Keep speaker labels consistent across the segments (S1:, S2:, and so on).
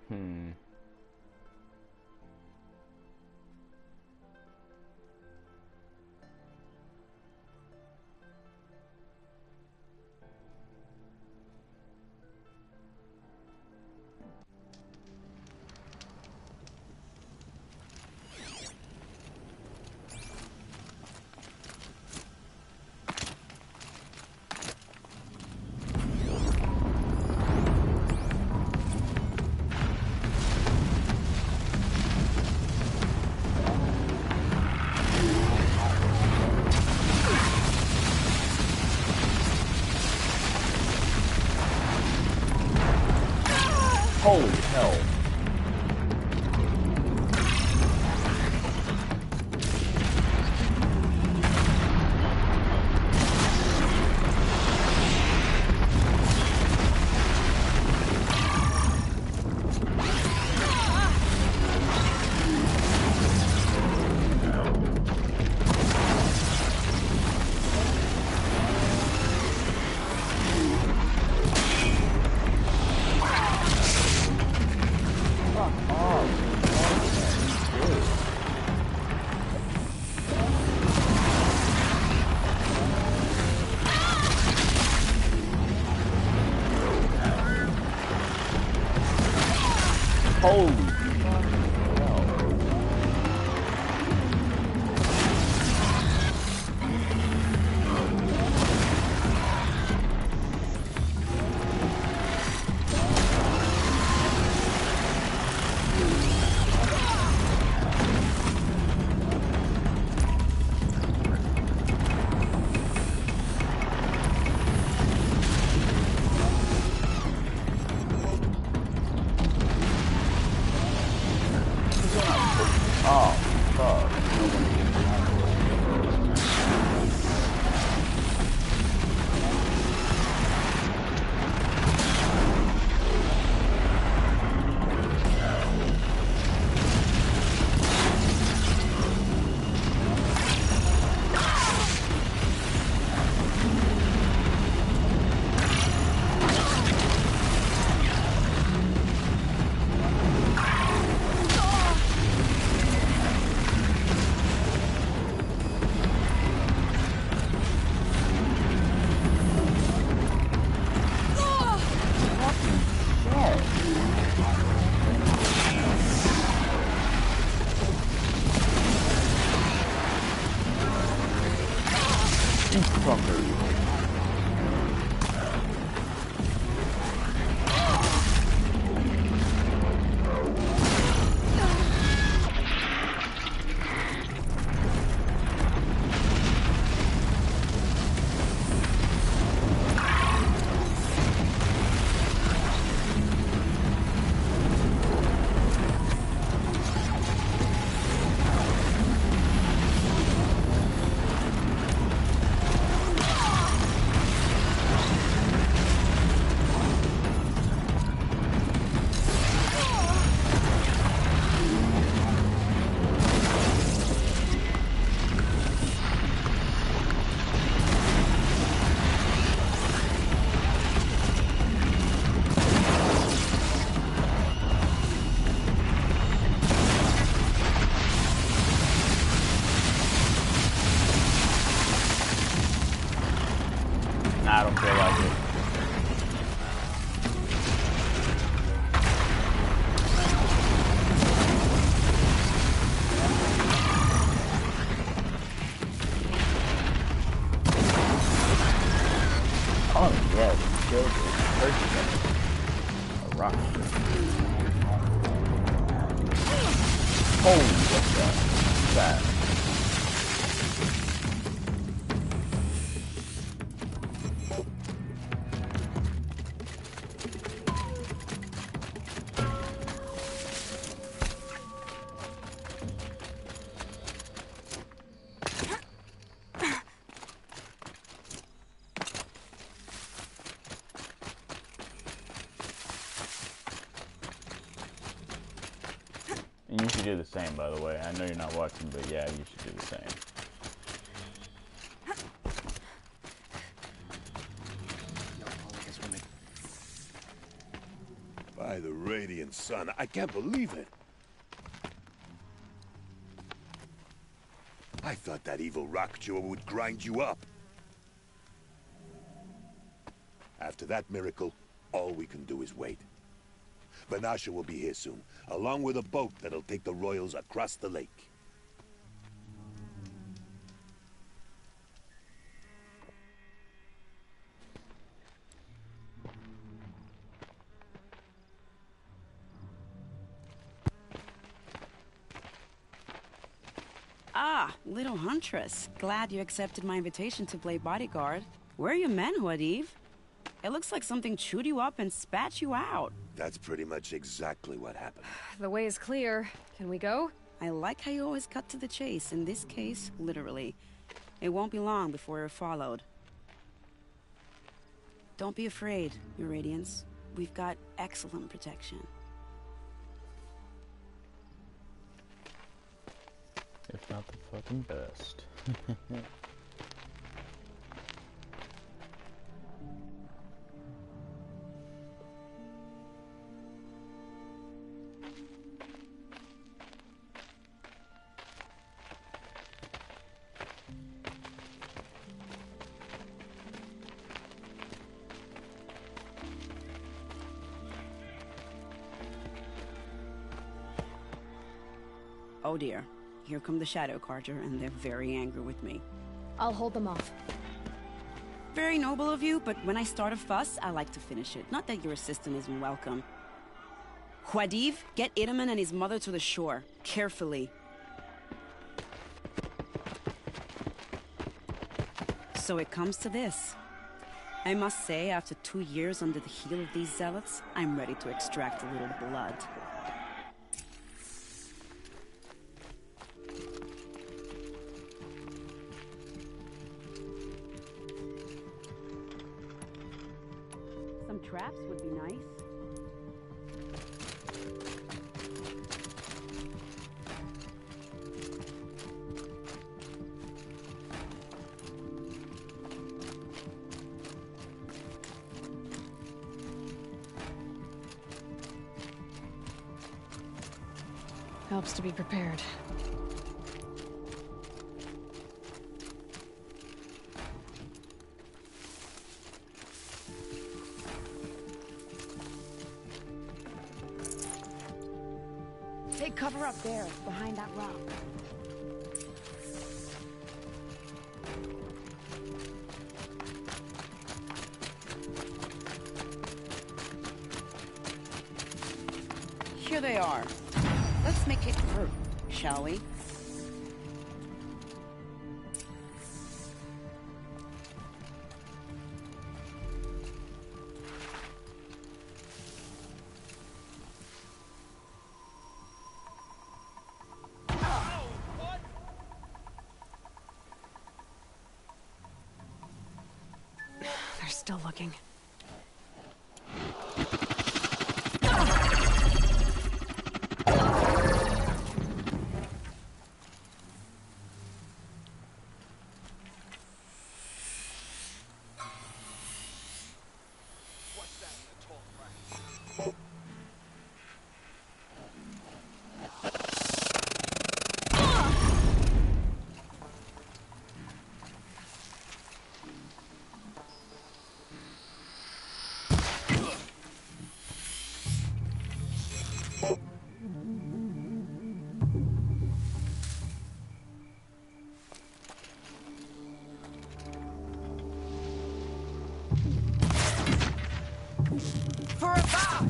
S1: Hmm. Holy hell. Holy oh, fuck. I don't feel like it. Oh, yes, killed it. A rocket. Holy, what's that? And you should do the same, by the way. I know you're not watching, but yeah, you should do the same.
S2: By the radiant sun, I can't believe it. I thought that evil rock chewer would grind you up. After that miracle, all we can do is wait. Vanasha will be here soon, along with a boat that'll take the royals across the lake.
S3: Ah, little huntress. Glad you accepted my invitation to play bodyguard. Where are your men, Huadiv? It looks like something chewed you up and spat you out.
S2: That's pretty much exactly what happened.
S4: The way is clear. Can we go?
S3: I like how you always cut to the chase. In this case, literally. It won't be long before you're followed. Don't be afraid, Your Radiance. We've got excellent protection.
S1: If not the fucking best.
S3: Oh dear. Here come the Shadow Carter, and they're very angry with me.
S4: I'll hold them off.
S3: Very noble of you, but when I start a fuss, I like to finish it. Not that your assistant isn't welcome. Huadiv, get Itaman and his mother to the shore. Carefully. So it comes to this. I must say, after 2 years under the heel of these zealots, I'm ready to extract a little blood. Some traps would be nice.
S4: Helps to be prepared.
S3: Take cover up there, behind that rock. Here they are. Let's make it hurt, shall we?
S4: They're still looking.
S3: For a vow!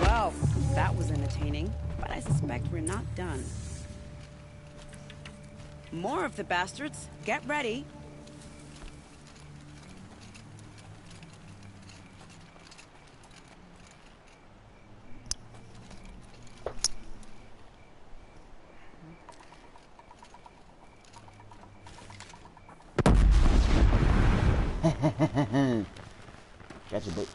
S3: Well, that was entertaining, but I suspect we're not done. More of the bastards. Get ready.
S1: Gotcha, bitch.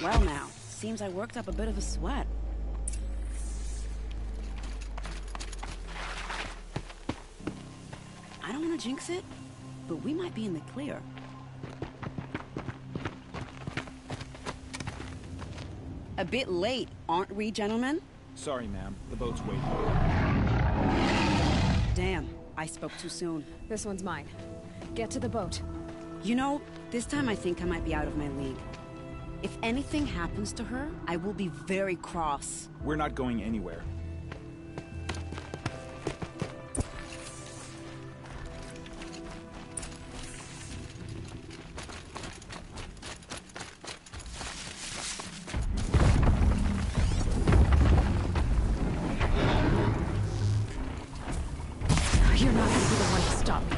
S3: Well now, seems I worked up a bit of a sweat. I don't want to jinx it, but we might be in the clear. A bit late, aren't we, gentlemen?
S5: Sorry, ma'am. The boat's waiting.
S3: Damn, I spoke too soon.
S4: This one's mine. Get to the boat.
S3: You know, this time I think I might be out of my league. If anything happens to her, I will be very cross.
S5: We're not going anywhere.
S4: You're not gonna be the one to stop me.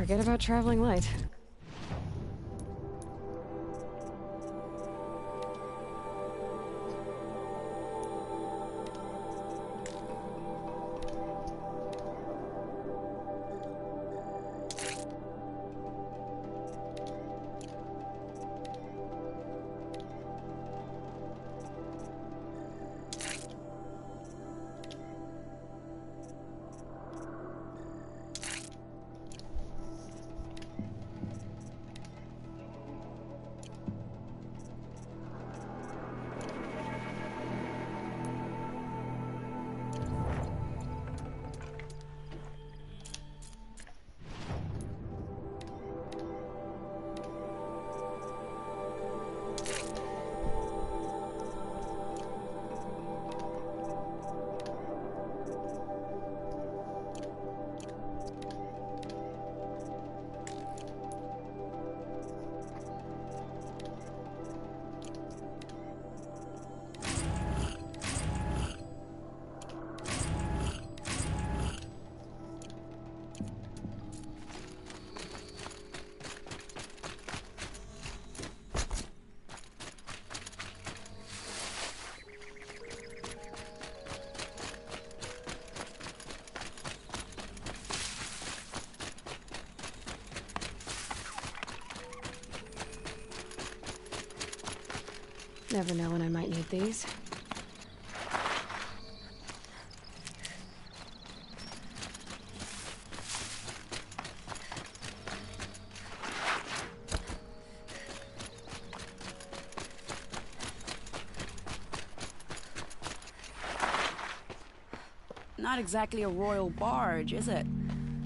S4: Forget about traveling light. Never know when I might need these.
S3: Not exactly a royal barge, is it?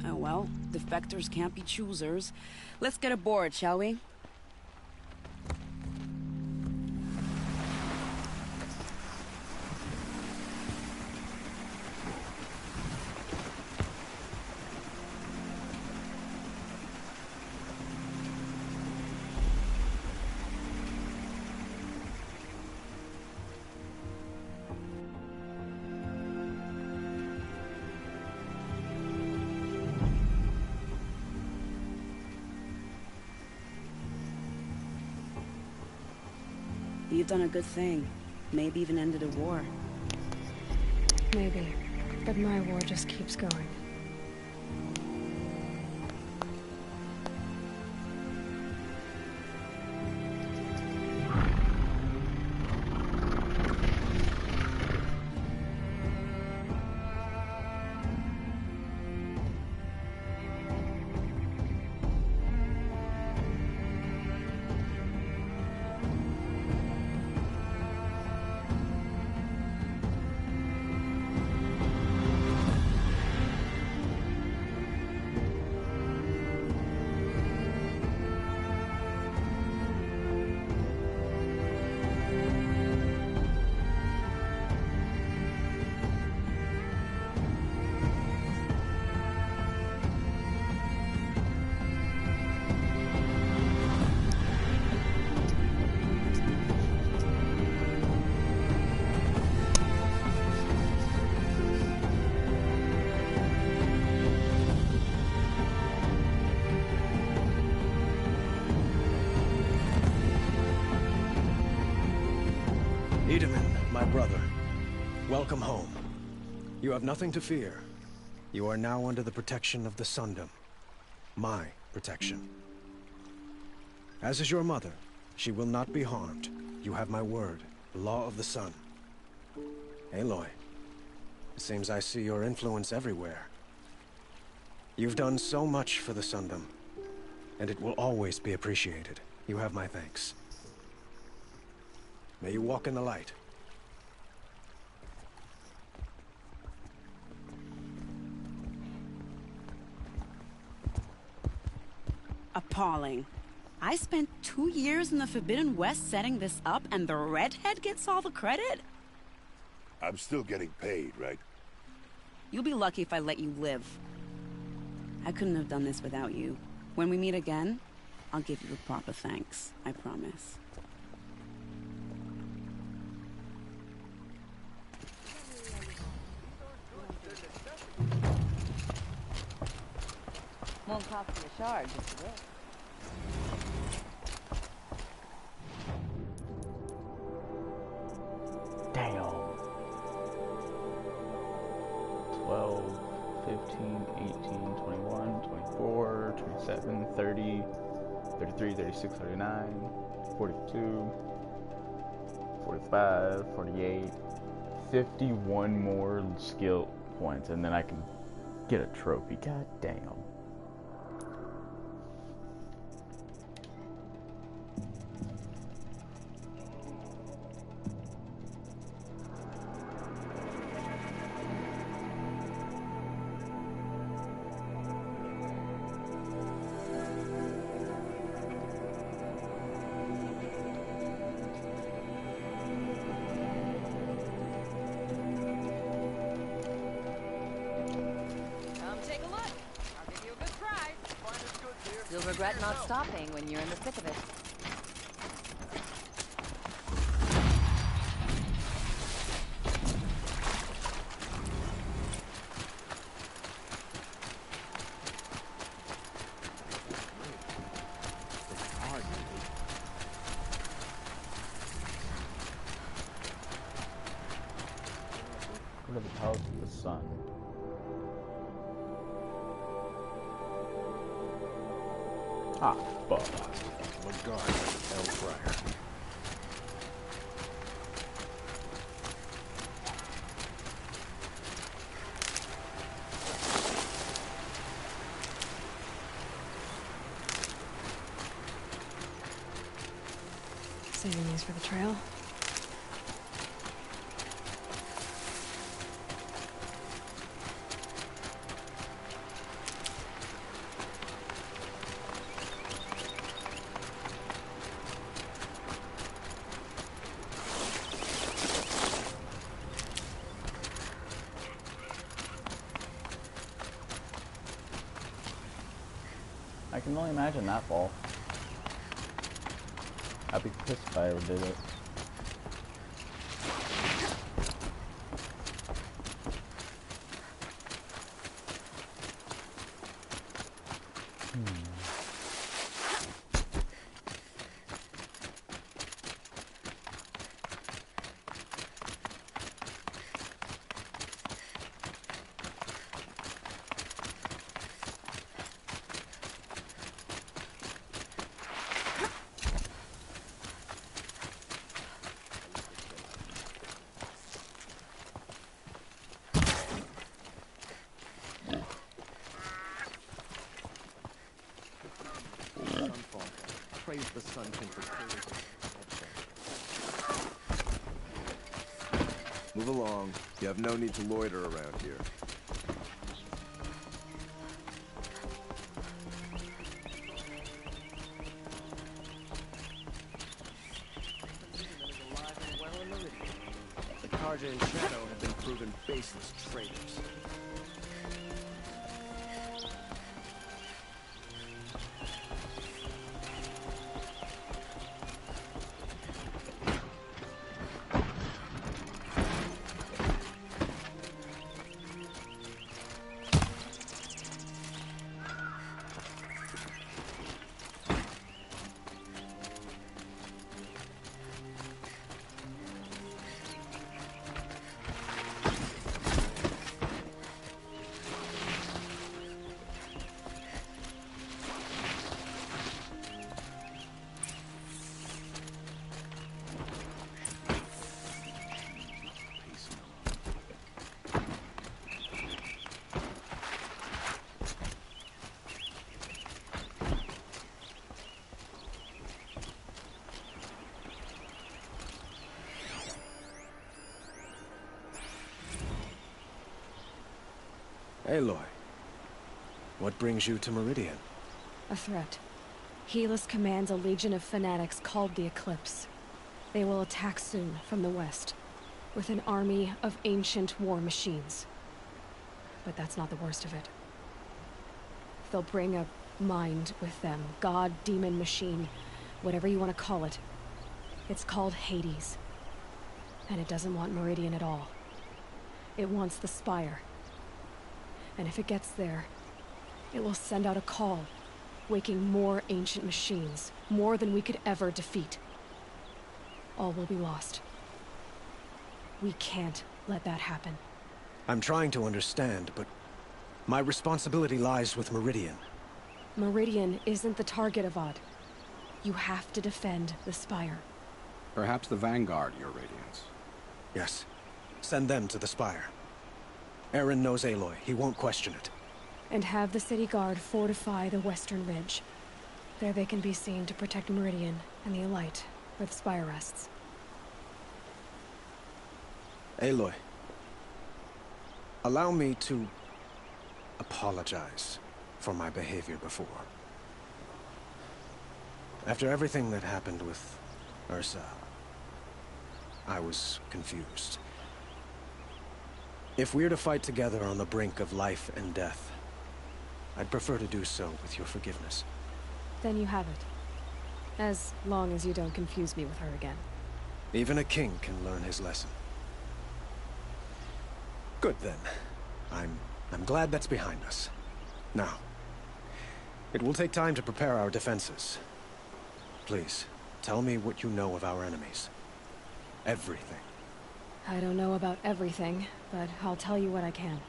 S3: Oh well, defectors can't be choosers. Let's get aboard, shall we? You've done a good thing. Maybe even ended a war.
S4: Maybe. But my war just keeps going.
S6: My brother, welcome home. You have nothing to fear. You are now under the protection of the Sundom. My protection. As is your mother, she will not be harmed. You have my word, the law of the sun. Aloy, it seems I see your influence everywhere. You've done so much for the Sundom, and it will always be appreciated. You have my thanks. May you walk in the light.
S3: Appalling. I spent 2 years in the Forbidden West setting this up, and the redhead gets all the credit?
S2: I'm still getting paid, right?
S3: You'll be lucky if I let you live. I couldn't have done this without you. When we meet again, I'll give you a proper thanks. I promise.
S7: Won't cost you a shard, just a bit.
S1: Damn. 12, 15, 18, 21, 24, 27, 30, 33, 36, 39, 42, 45, 48, 51 more skill points, and then I can get a trophy. God damn.
S7: You'll regret not stopping when you're in the thick of it.
S1: Go to the Palace of the Sun. Ah, fuck.
S6: Regard, El Friar.
S4: Saving these for the trail.
S1: I can only imagine that fall. I'd be pissed if I ever did it.
S6: Praise the Sun King for Move along. You have no need to loiter around here. The Karja and Shadow have been proven faceless traitors. Aloy, what brings you to Meridian?
S4: A threat. Helis commands a legion of fanatics called the Eclipse. They will attack soon from the west, with an army of ancient war machines. But that's not the worst of it. They'll bring a mind with them. God, demon, machine, whatever you want to call it. It's called Hades. And it doesn't want Meridian at all. It wants the Spire. And if it gets there, It will send out a call, waking more ancient machines, more than we could ever defeat. All will be lost. We can't let that happen.
S6: I'm trying to understand, but my responsibility lies with Meridian.
S4: Meridian isn't the target, Avad. You have to defend the Spire.
S8: Perhaps the Vanguard, Your Radiance.
S6: Yes. Send them to the Spire. Aaron knows Aloy. He won't question it.
S4: And have the city guard fortify the western ridge. There they can be seen to protect Meridian and the Elite, where the Spire rests.
S6: Aloy. Allow me to apologize for my behavior before. After everything that happened with Ursa, I was confused. If we're to fight together on the brink of life and death, I'd prefer to do so with your forgiveness.
S4: Then you have it. As long as you don't confuse me with her again.
S6: Even a king can learn his lesson. Good then. I'm glad that's behind us. Now, it will take time to prepare our defenses. Please, tell me what you know of our enemies. Everything.
S4: I don't know about everything, but I'll tell you what I can.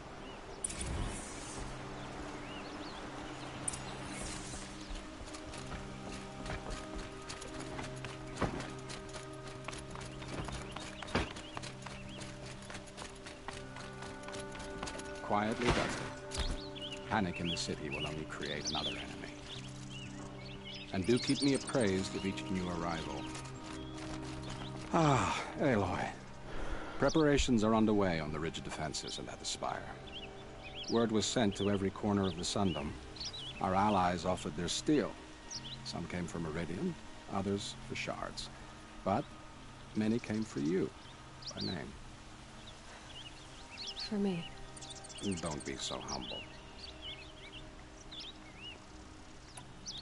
S8: Quietly done. Panic in the city will only create another enemy. And do keep me appraised of each new arrival. Ah, Aloy. Preparations are underway on the ridge defenses and at the Spire. Word was sent to every corner of the Sundom. Our allies offered their steel. Some came for Meridian, others for shards. But many came for you, by name.
S4: For me.
S8: Don't be so humble.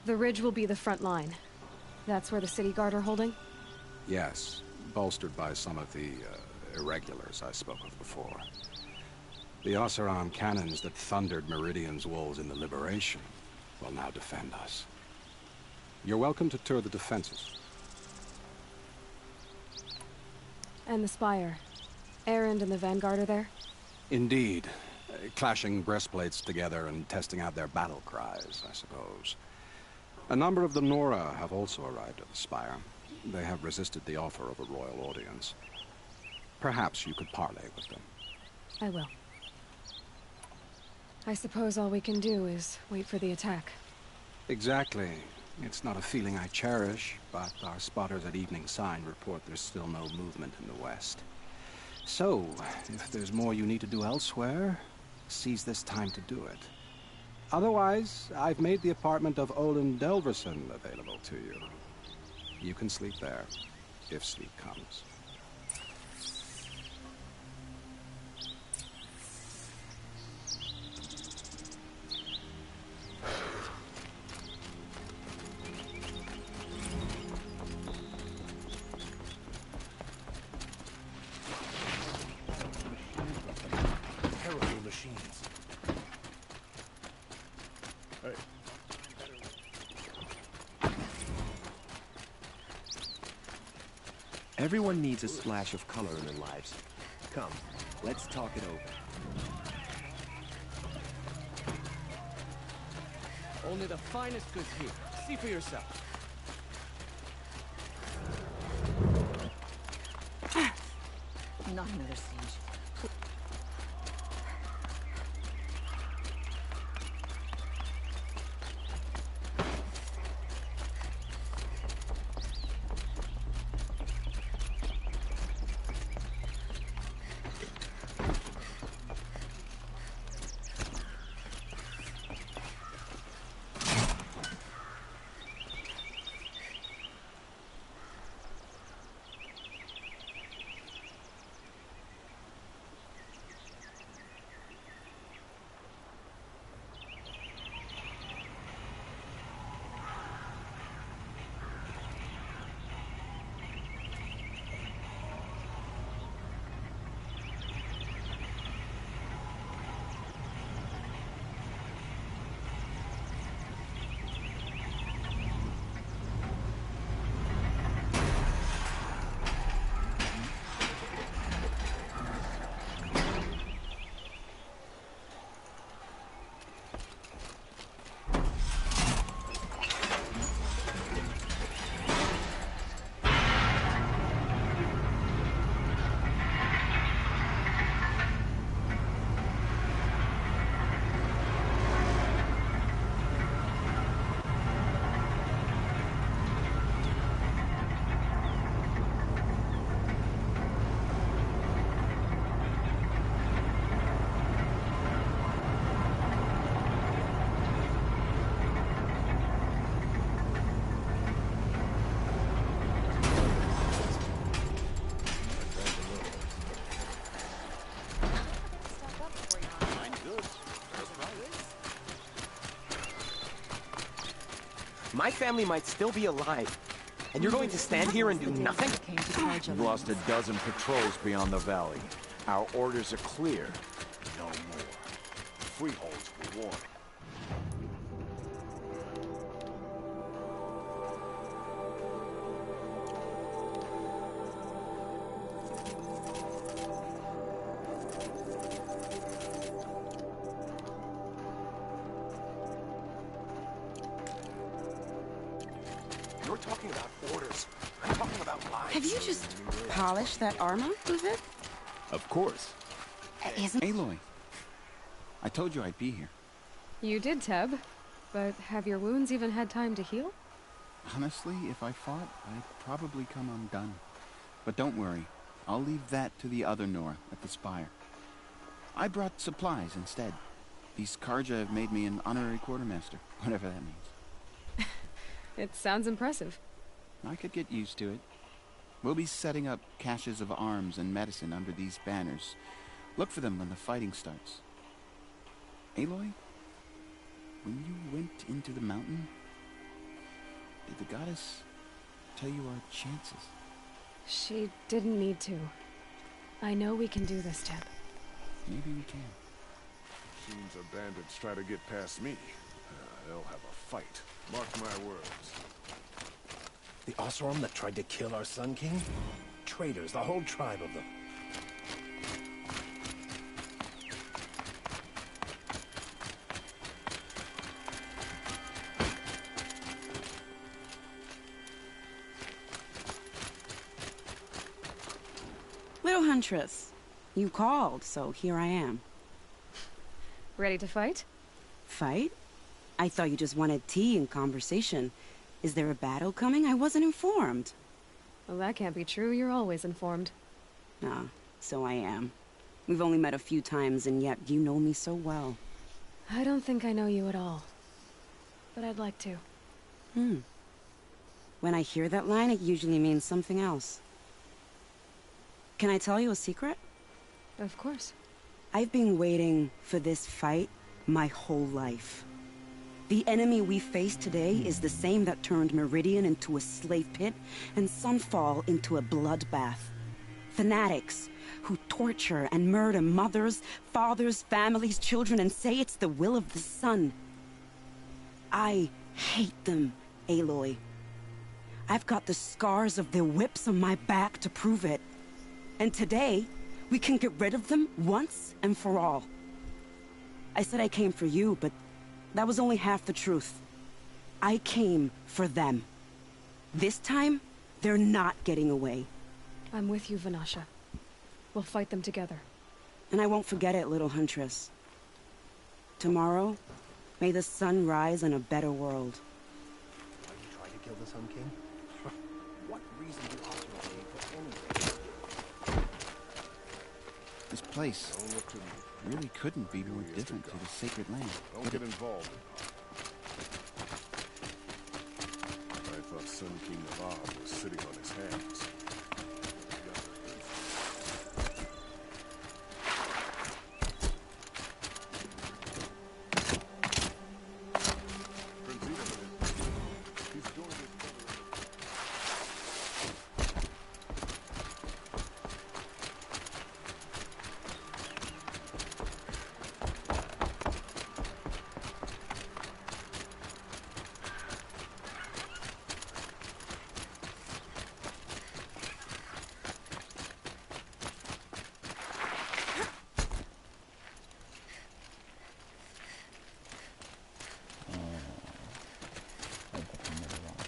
S4: The ridge will be the front line. That's where the city guard are holding?
S8: Yes, bolstered by some of the irregulars I spoke of before. The Oseram cannons that thundered Meridian's walls in the Liberation will now defend us. You're welcome to tour the defenses.
S4: And the Spire. Erend and the Vanguard are there?
S8: Indeed. Clashing breastplates together and testing out their battle cries, I suppose. A number of the Nora have also arrived at the Spire. They have resisted the offer of a royal audience. Perhaps you could parley with them.
S4: I will. I suppose all we can do is wait for the attack.
S8: Exactly. It's not a feeling I cherish, but our spotters at Evening Sign report there's still no movement in the west. So, if there's more you need to do elsewhere, seize this time to do it. Otherwise, I've made the apartment of Olin Delverson available to you. You can sleep there, if sleep comes.
S2: Terrible machines.
S9: Everyone needs a splash of color in their lives. Come, let's talk it over. Only the finest goods here. See for yourself.
S7: Not another siege.
S9: My family might still be alive. And you're going to stand here and do nothing?
S10: We've lost a dozen patrols beyond the valley. Our orders are clear. No more. Freeholds were warned.
S9: You're talking about orders. I'm talking about lives.
S3: Have you just polished that armor, David?
S10: Of course.
S3: Isn't...
S11: Aloy, I told you I'd be here.
S4: You did, Teb. But have your wounds even had time to heal?
S11: Honestly, if I fought, I'd probably come undone. But don't worry, I'll leave that to the other Nora at the Spire. I brought supplies instead. These Karja have made me an honorary quartermaster, whatever that means.
S4: It sounds impressive.
S11: I could get used to it. We'll be setting up caches of arms and medicine under these banners. Look for them when the fighting starts. Aloy, when you went into the mountain, did the goddess tell you our chances?
S4: She didn't need to. I know we can do this, Teb.
S11: Maybe we can.
S12: Soon the bandits try to get past me. They'll have a fight. Mark my words.
S6: The Oseram that tried to kill our Sun King? Traitors, the whole tribe of them.
S3: Little Huntress, you called, so here I am.
S4: Ready to fight?
S3: Fight? I thought you just wanted tea and conversation. Is there a battle coming? I wasn't informed.
S4: Well, that can't be true. You're always informed.
S3: Ah, so I am. We've only met a few times, and yet you know me so well.
S4: I don't think I know you at all. But I'd like to.
S3: When I hear that line, it usually means something else. Can I tell you a secret?
S4: Of course.
S3: I've been waiting for this fight my whole life. The enemy we face today is the same that turned Meridian into a slave pit and Sunfall into a bloodbath. Fanatics who torture and murder mothers, fathers, families, children, and say it's the will of the sun. I hate them, Aloy. I've got the scars of their whips on my back to prove it. And today, we can get rid of them once and for all. I said I came for you, but that was only half the truth. I came for them. This time, they're not getting away.
S4: I'm with you, Vanasha. We'll fight them together.
S3: And I won't forget it, little Huntress. Tomorrow, may the sun rise in a better world.
S6: Why you try to kill the Sun King? What reason do Oseram gave for anything?
S11: This place really couldn't be more different to the sacred land.
S12: Don't get involved. I thought Sun King Navad was sitting on his hands.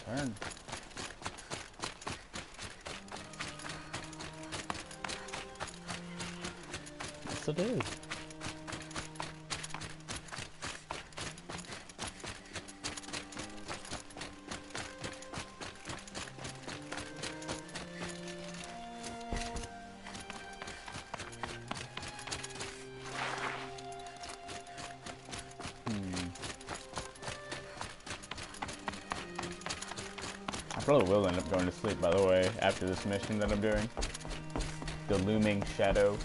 S1: Turn. Yes, it is. I probably will end up going to sleep, by the way, after this mission that I'm doing. The Looming Shadow.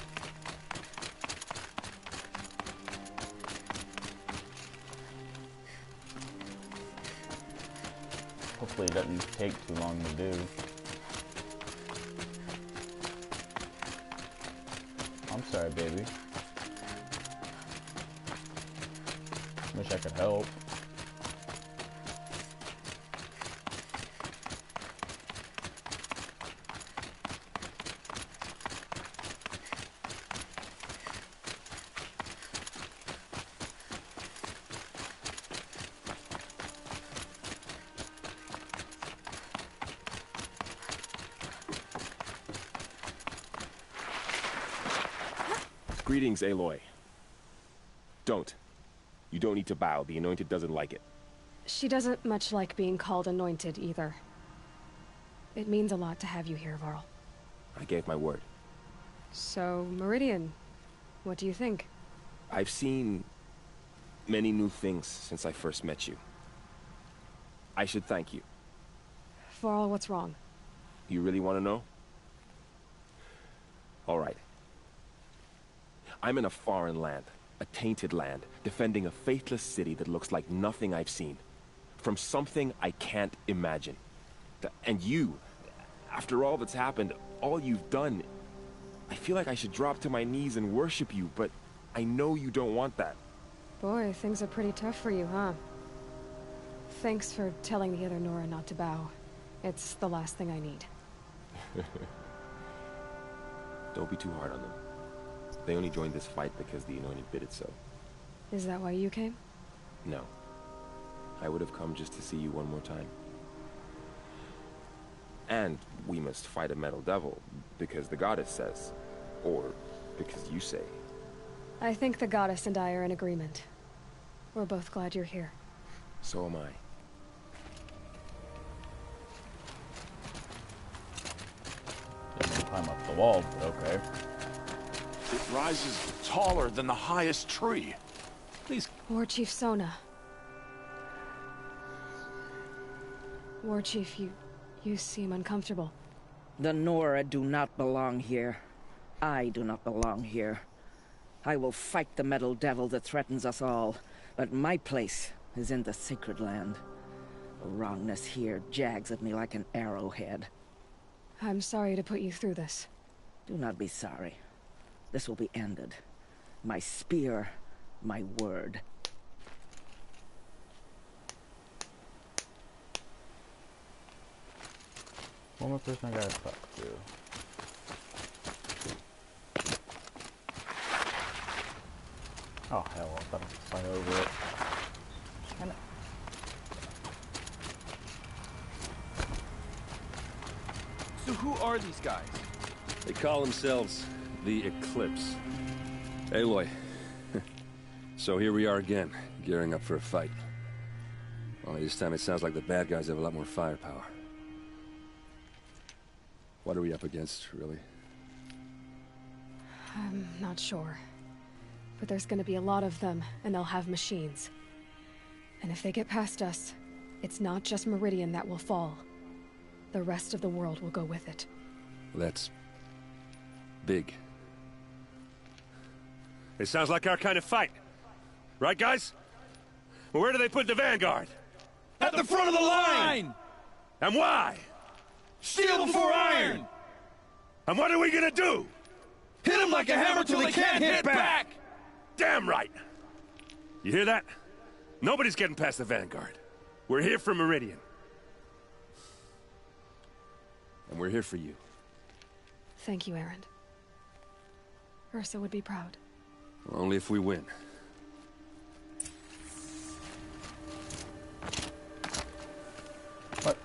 S1: Hopefully it doesn't take too long to do. I'm sorry, baby. Wish I could help.
S9: Greetings, Aloy. Don't. You don't need to bow. The Anointed doesn't like it.
S4: She doesn't much like being called anointed, either. It means a lot to have you here, Varl.
S9: I gave my word.
S4: So, Meridian, what do you think?
S9: I've seen many new things since I first met you. I should thank you.
S4: Varl, what's wrong?
S9: You really want to know? All right. I'm in a foreign land, a tainted land, defending a faithless city that looks like nothing I've seen. From something I can't imagine. And you, after all that's happened, all you've done, I feel like I should drop to my knees and worship you, but I know you don't want that.
S4: Boy, things are pretty tough for you, huh? Thanks for telling the other Nora not to bow. It's the last thing I need.
S9: Don't be too hard on them. They only joined this fight because the Anointed bid it so.
S4: Is that why you came?
S9: No. I would have come just to see you one more time. And we must fight a metal devil, because the goddess says. Or because you say.
S4: I think the goddess and I are in agreement. We're both glad you're here.
S9: So am I.
S1: Didn't climb up the wall, but okay.
S10: It rises taller than the highest tree. Please.
S4: War Chief Sona. War Chief, you seem uncomfortable.
S7: The Nora do not belong here. I do not belong here. I will fight the metal devil that threatens us all, but my place is in the sacred land. The wrongness here jags at me like an arrowhead.
S4: I'm sorry to put you through this.
S7: Do not be sorry. This will be ended. My spear, my word.
S1: One more person I gotta talk to. Oh hell, I thought I could fly over it. Damn it.
S13: So who are these guys?
S14: They call themselves the Eclipse. Aloy. So here we are again, gearing up for a fight. Only this time it sounds like the bad guys have a lot more firepower. What are we up against, really?
S4: I'm not sure. But there's gonna be a lot of them, and they'll have machines. And if they get past us, it's not just Meridian that will fall. The rest of the world will go with it.
S14: That's big.
S15: It sounds like our kind of fight. Right, guys? Well, where do they put the Vanguard?
S13: At the front of the line!
S15: And why?
S13: Steel before iron!
S15: And what are we gonna do?
S13: Hit them like a hammer till they can't hit back!
S15: Damn right! You hear that? Nobody's getting past the Vanguard. We're here for Meridian.
S14: And we're here for you.
S4: Thank you, Aaron. Ursa would be proud.
S14: Only if we win.
S1: But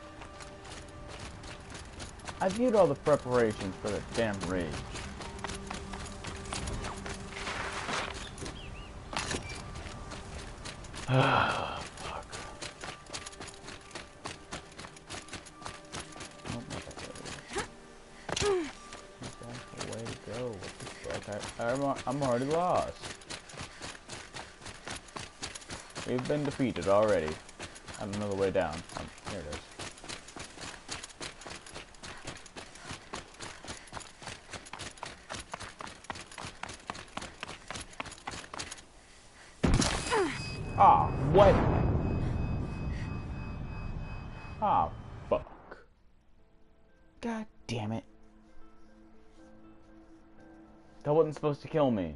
S1: I viewed all the preparations for the damn rage. Ah, fuck. Nope, not that way. That's the way to go. What the fuck? I'm already lost. We've been defeated already. I don't know the way down. Here it is. Ah, what? Ah, fuck. God damn it. That wasn't supposed to kill me.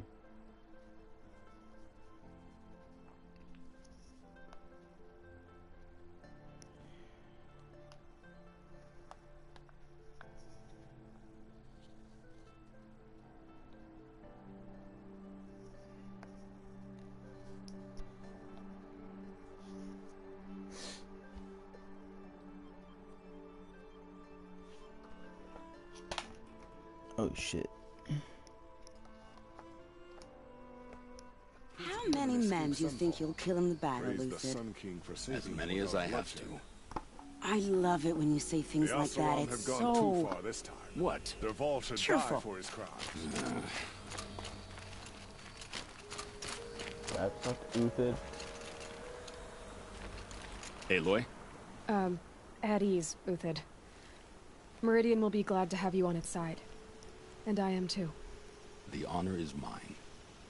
S1: Oh shit.
S3: How many men do you think you'll kill in the battle, Lucid?
S10: As many as I have to.
S3: I love it when you say things like that. It's
S12: have gone
S3: so...
S12: too far this time.
S10: What?
S12: Dervahl should
S3: cheerful.
S12: die for his crimes.
S1: That fucked Uthid.
S14: Aloy?
S4: At ease, Uthid. Meridian will be glad to have you on its side. And I am too.
S8: The honor is mine.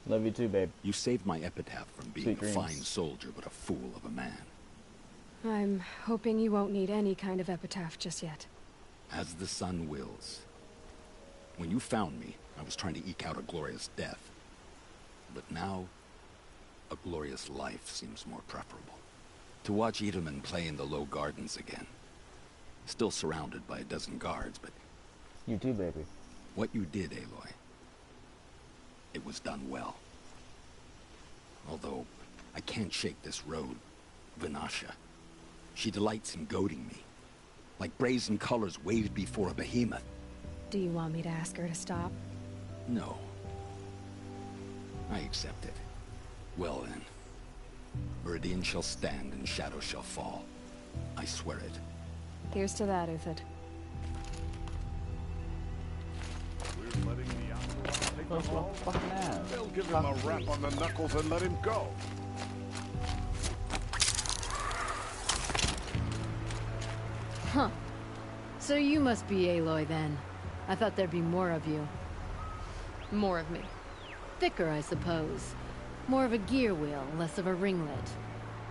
S1: Love you too, babe.
S8: You saved my epitaph from being
S1: Sweet
S8: a
S1: dreams.
S8: fine soldier, but a fool of a man.
S4: I'm hoping you won't need any kind of epitaph just yet.
S8: As the sun wills. When you found me, I was trying to eke out a glorious death. But now, a glorious life seems more preferable. To watch Edelman play in the low gardens again. Still surrounded by a dozen guards, but...
S1: You too, baby.
S8: What you did, Aloy, it was done well. Although, I can't shake this road, Vinasha. She delights in goading me. Like brazen colors waved before a behemoth.
S4: Do you want me to ask her to stop?
S8: No. I accept it. Well then. Meridian shall stand and shadow shall fall. I swear it.
S4: Here's to that, Uthid.
S12: We're letting the outlaw take the ball.
S1: Fucking ass.
S12: They'll give him a rap on the knuckles and let him go.
S16: Huh. So you must be Aloy then. I thought there'd be more of you.
S4: More of me.
S16: Thicker, I suppose. More of a gear wheel, less of a ringlet.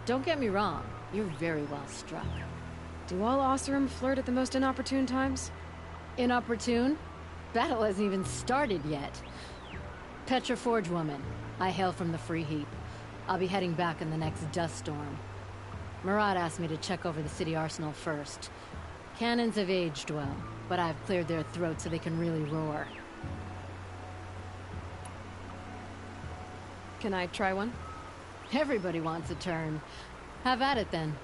S16: Don't get me wrong, you're very well struck.
S4: Do all Oseram flirt at the most inopportune times?
S16: Inopportune? Battle hasn't even started yet. Petra Forge woman. I hail from the Free Heap. I'll be heading back in the next dust storm. Murad asked me to check over the city arsenal first. Cannons have aged well, but I've cleared their throats so they can really roar.
S4: Can I try one?
S16: Everybody wants a turn. Have at it then.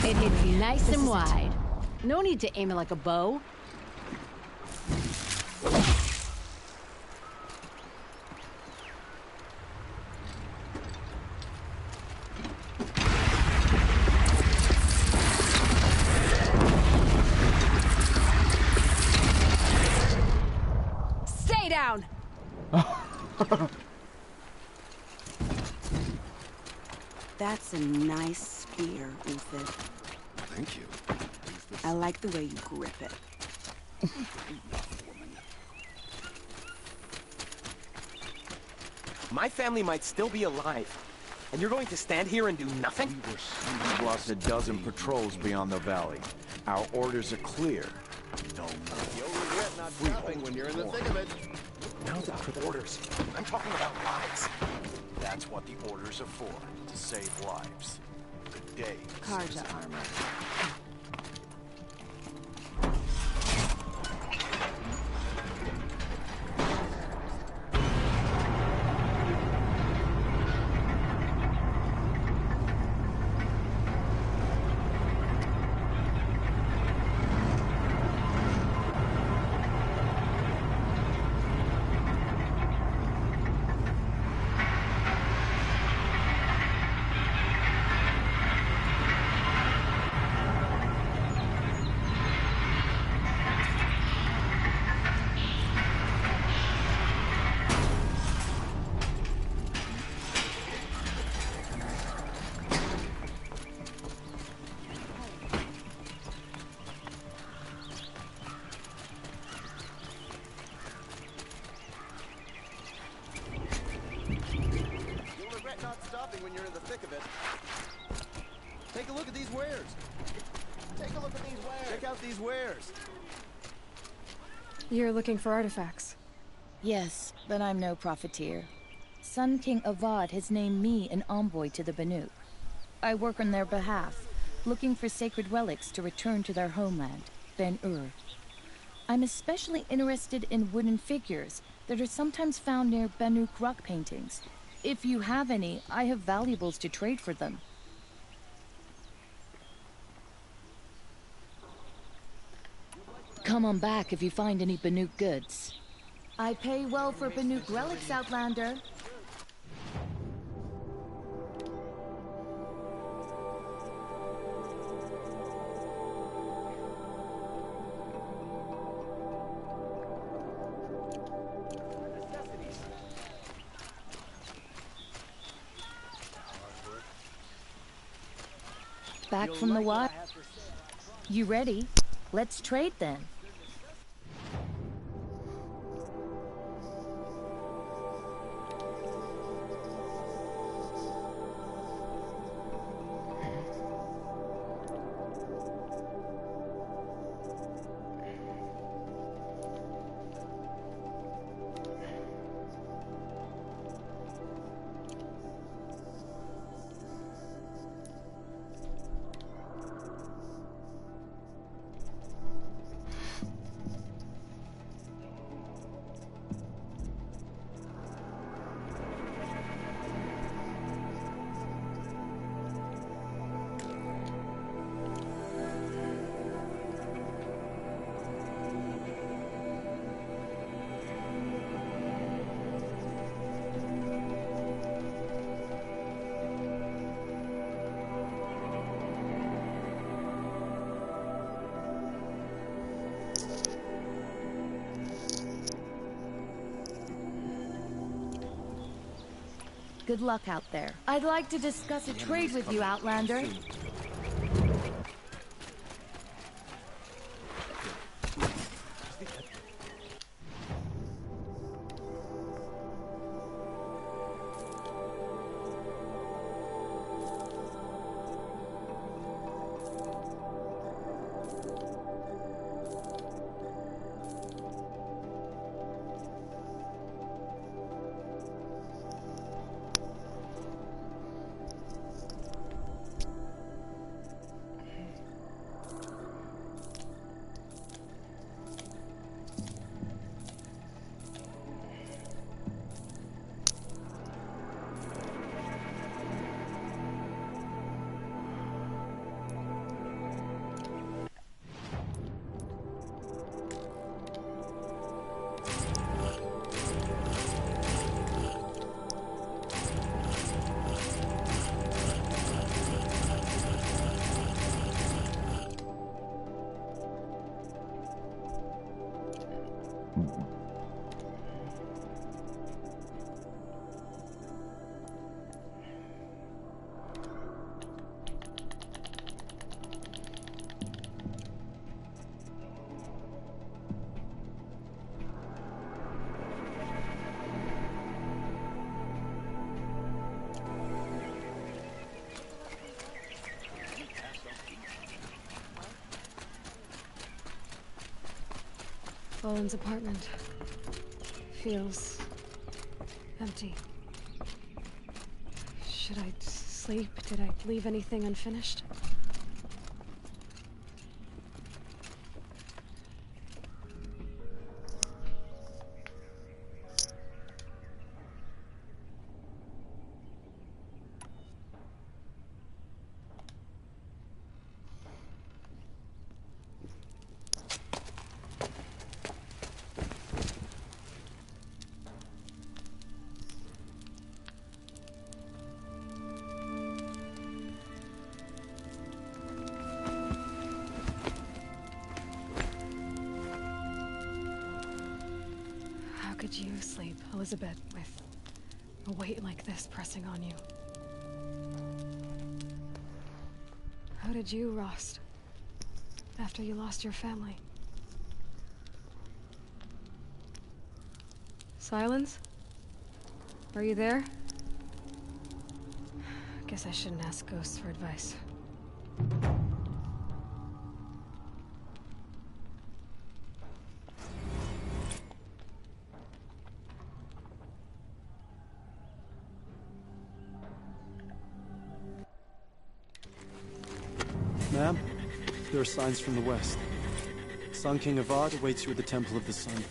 S16: It hits nice and wide. No need to aim it like a bow. Stay down!
S3: That's a nice spear, Uthid.
S8: Thank you.
S3: I like the way you grip it.
S17: My family might still be alive, and you're going to stand here and do nothing?
S10: We've lost a dozen patrols beyond the valley. Our orders are clear. No more.
S13: You'll regret not stopping when you're in the thick of it.
S17: No, orders. I'm talking about lives.
S10: That's what the orders are for, to save lives. Good day.
S16: Karja armor.
S13: regret not stopping when you're in the thick of it. Take a look at these wares. Take a look at these wares. Check out these wares.
S4: You're looking for artifacts.
S18: Yes, but I'm no profiteer. Sun King Avad has named me an envoy to the Banuk. I work on their behalf, looking for sacred relics to return to their homeland, Ben-Ur. I'm especially interested in wooden figures that are sometimes found near Banuk rock paintings. If you have any, I have valuables to trade for them. Come on back if you find any Banuk goods. I pay well for Banuk relics, Outlander. Back from the wild. You ready? Let's trade then. Good luck out there. I'd like to discuss a trade with you, Outlander.
S4: Owen's apartment feels empty. Should I sleep? Did I leave anything unfinished? How could you sleep, Elizabeth, with a weight like this pressing on you? How did you, Rost, after you lost your family? Silence? Are you there? Guess I shouldn't ask ghosts for advice.
S19: Ma'am, there are signs from the west. Sun King Avad awaits you at the Temple of the Sun.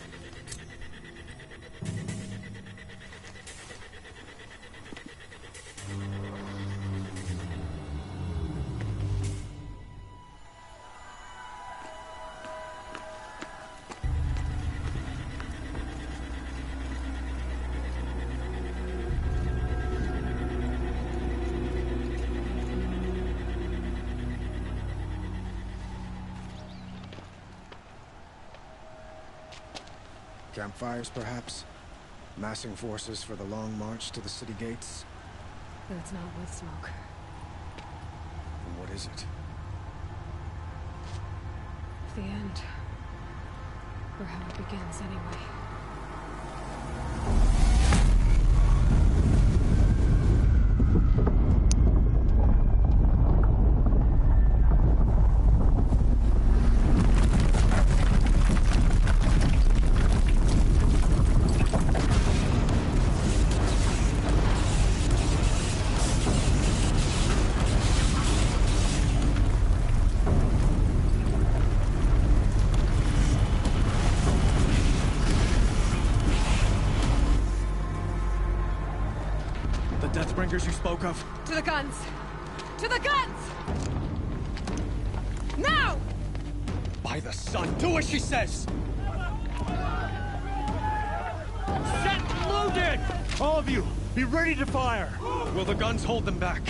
S6: Campfires, perhaps? Massing forces for the long march to the city gates?
S4: But it's not wood smoke.
S6: Then what is it?
S4: The end. Or how it begins, anyway.
S6: Deathbringers you spoke of?
S4: To the guns! To the guns! Now!
S6: By the sun, do as she says! Set loaded! All of you, be ready to fire! Will the guns hold them back?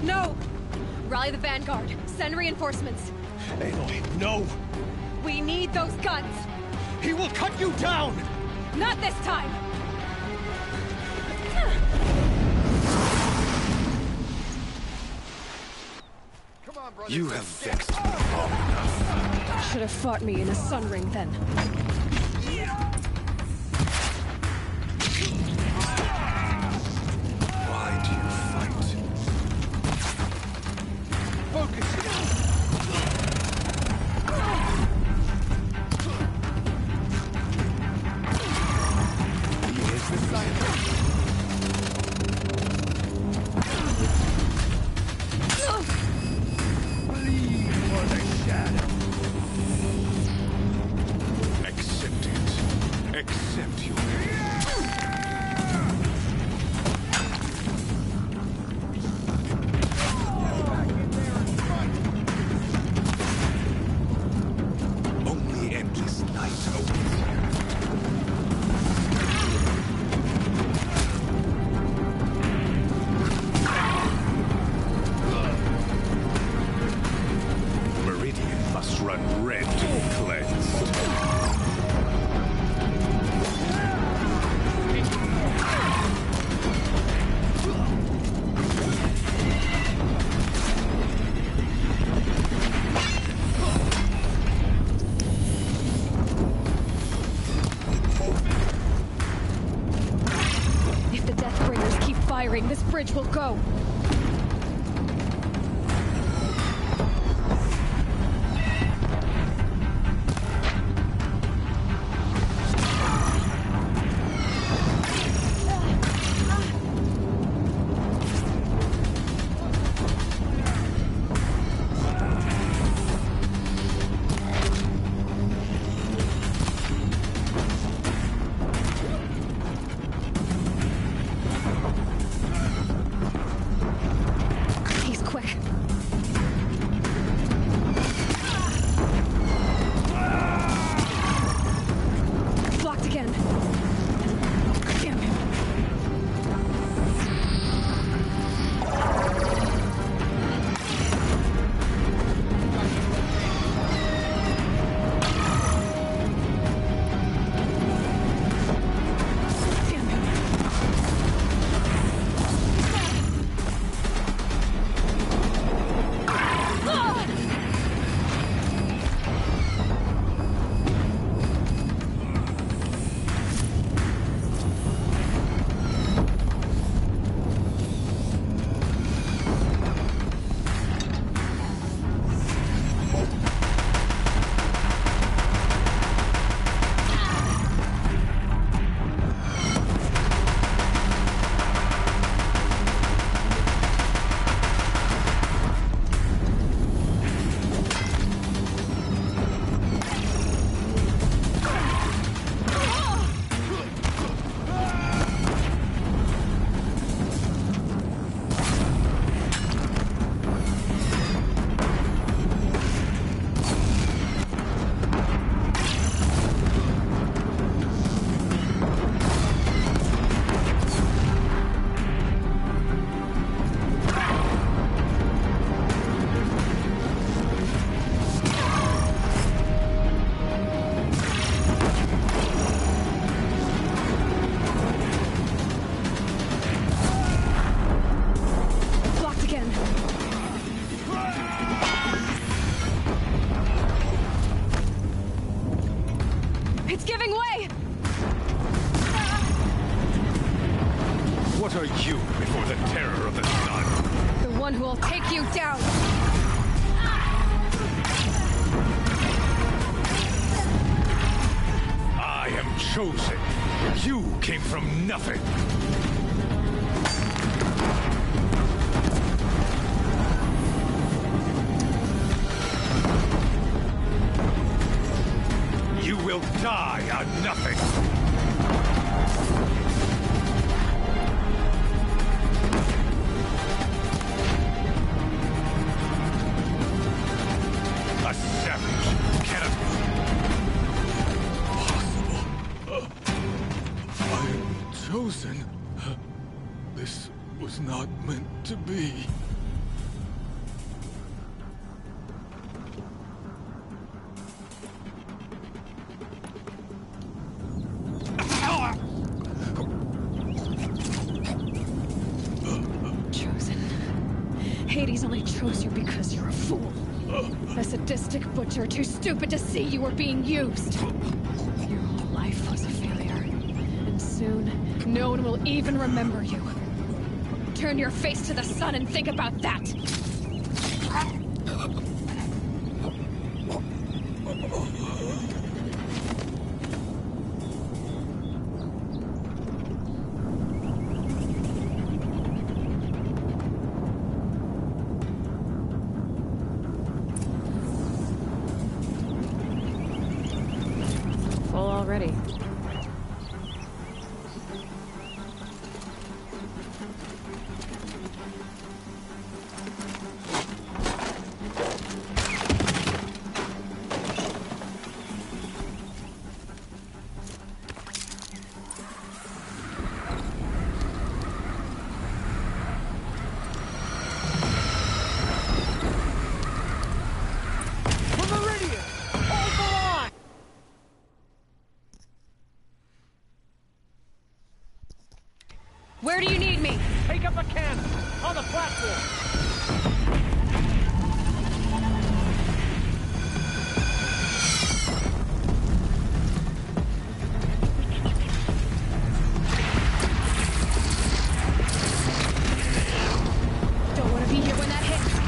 S4: No! Rally the vanguard. Send reinforcements.
S6: Aloy, no!
S4: We need those guns!
S6: He will cut you down!
S4: Not this time!
S6: You have vexed me long enough.
S4: Should have fought me in a sun ring then.
S6: Why do you fight? Focus! He is the silence. Bleed for the shadow. Accept it. Accept your only endless night awaits you. Meridian must run red to be cleansed.
S4: If the Deathbringers keep firing, this bridge will go. It's giving way!
S15: What are you before the terror of the sun?
S4: The one who will take you down!
S15: I am chosen. You came from nothing. You will die on nothing. A savage cannot
S12: I am chosen. This was not meant to be.
S4: Chosen. Hades only chose you because you're a fool. A sadistic butcher too stupid to see you were being used. Your whole life was a failure. And soon, no one will even remember you. Turn your face to the sun and think about that! Full already. Where do you need me?
S17: Take up a cannon on the platform.
S4: Don't want to be here when that hits.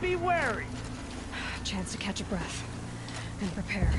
S20: be wary!
S4: Chance to catch a breath and prepare.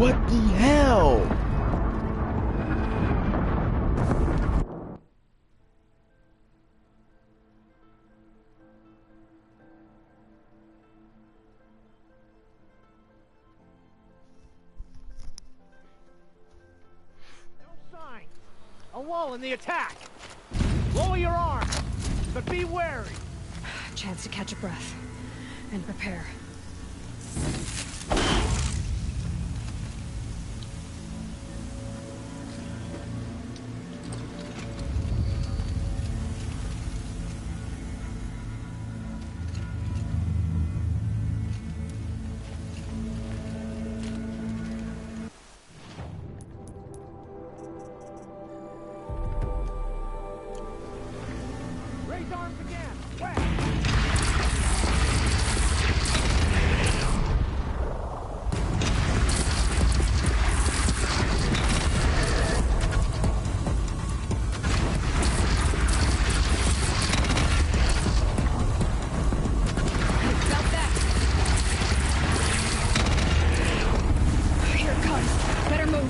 S1: What the hell?
S20: No sign. A lull in the attack. Lower your arm, but be wary.
S4: Chance to catch a breath and prepare.
S20: arms again! West!
S4: Got that! Here it comes. Better move.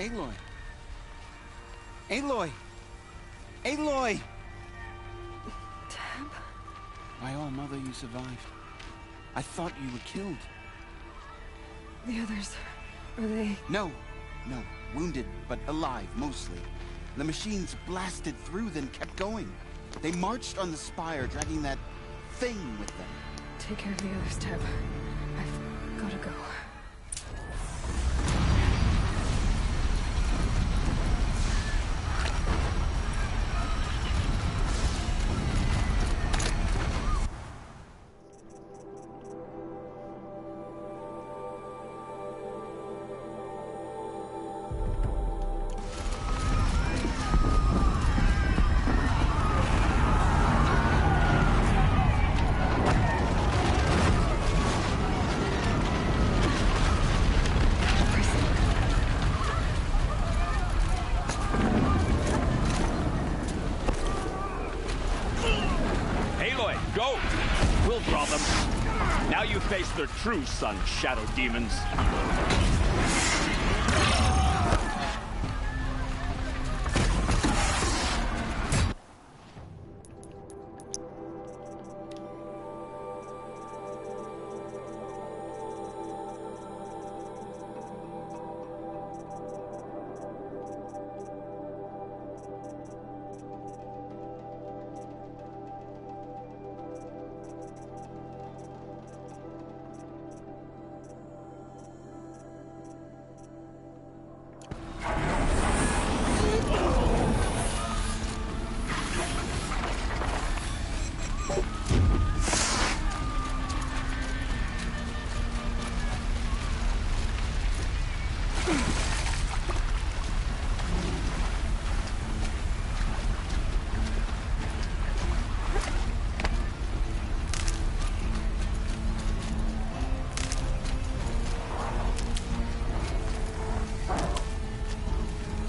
S11: Aloy! Aloy! Aloy!
S4: Tab?
S11: My own mother, you survived. I thought you were killed.
S4: The others, are they...
S11: No. Wounded, but alive, mostly. The machines blasted through, then kept going. They marched on the spire, dragging that thing with them.
S4: Take care of the others, Tab. I've gotta go.
S21: Their true sun, shadow demons.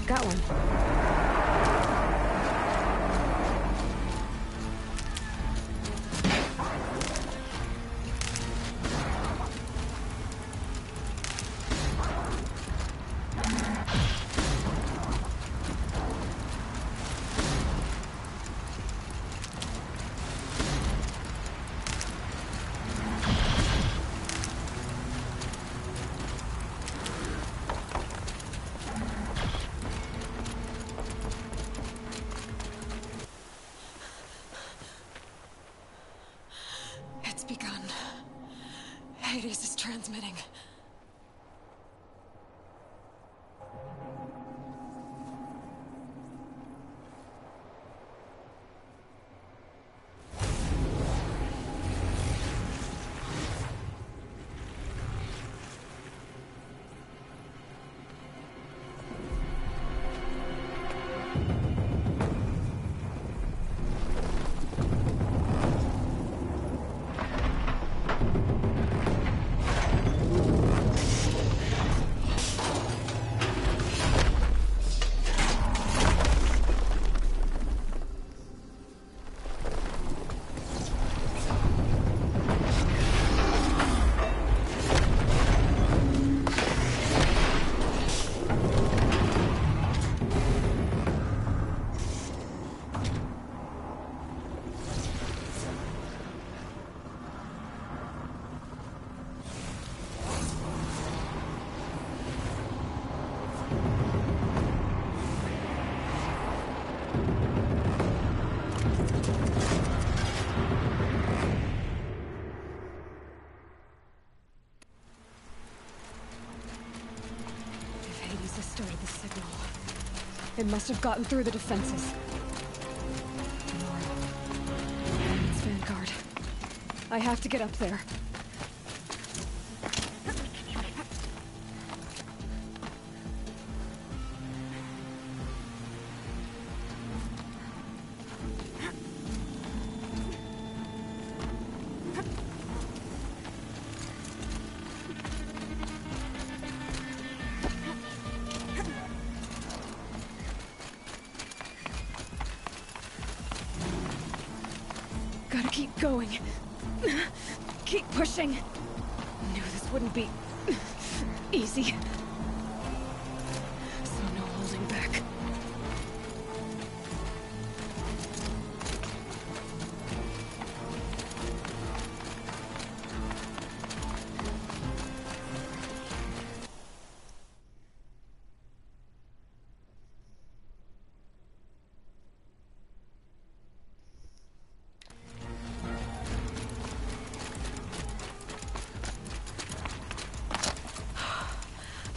S21: Got one. Begun. Hades is transmitting. Started the signal. It must have gotten through the defenses. It's Vanguard. I have to get up there. Gotta keep going. Keep pushing. Knew this wouldn't be easy. So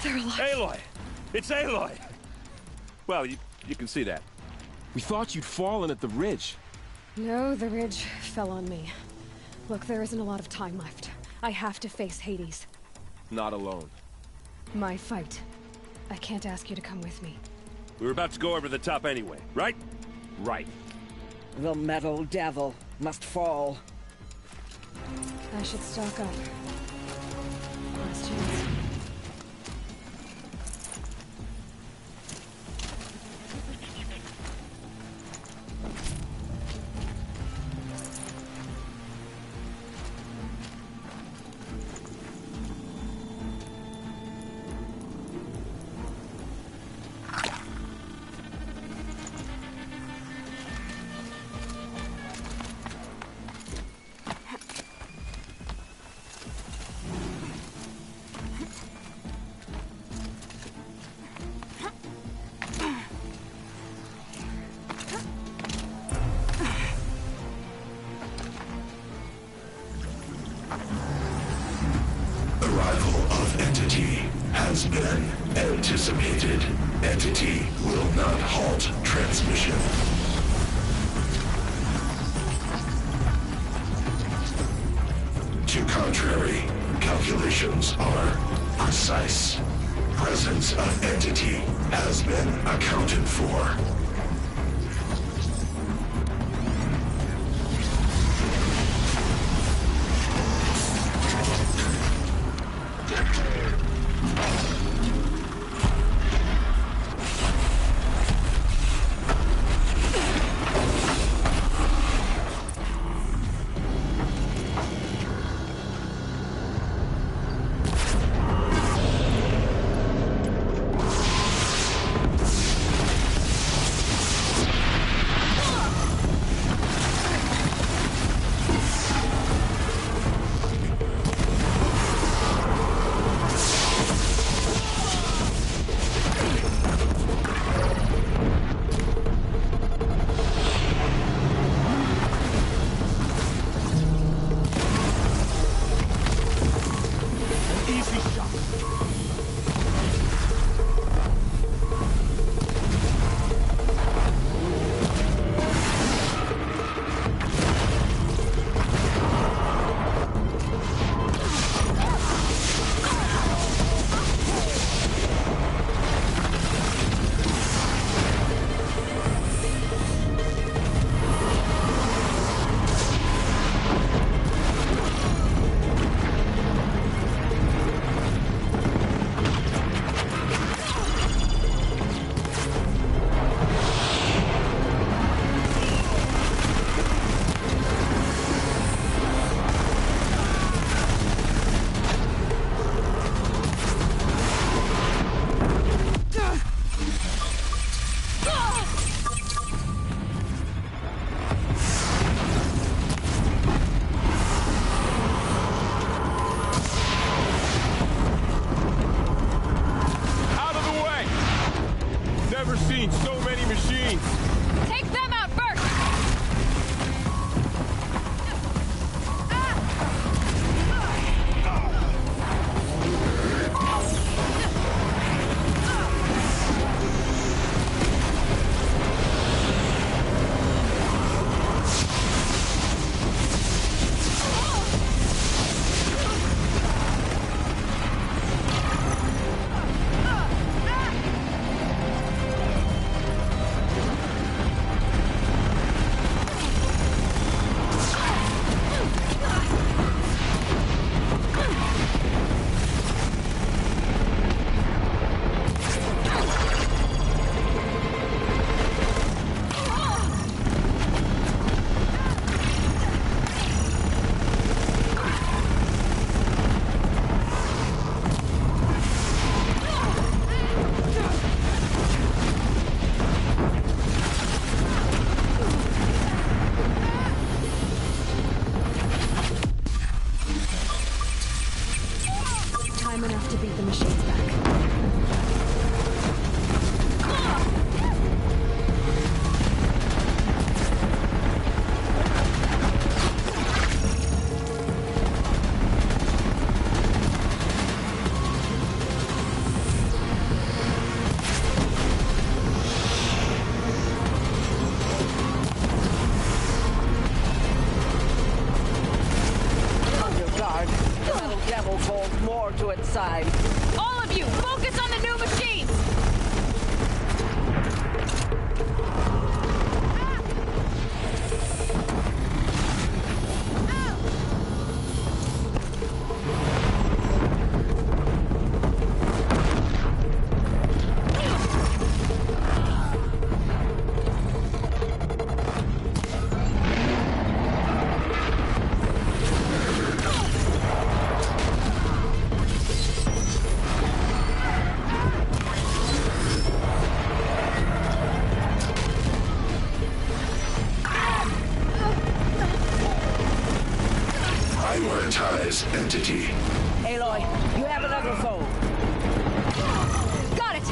S21: They're alive.
S15: Aloy! It's Aloy! Well, you can see that.
S9: We thought you'd fallen at the ridge.
S4: No, the ridge fell on me. Look, there isn't a lot of time left. I have to face Hades.
S9: Not alone.
S4: My fight. I can't ask you to come with me.
S15: We were about to go over the top anyway, right?
S9: Right.
S7: The metal devil must fall.
S4: I should stock up. Last chance.
S5: Arrival of Entity has been anticipated. Entity will not halt transmission. To contrary, calculations are precise. Presence of Entity has been accounted for.
S7: conduit side.
S4: All of you, focus on the new machines!
S5: Prioritize entity.
S7: Aloy, you have another foe.
S4: Got it!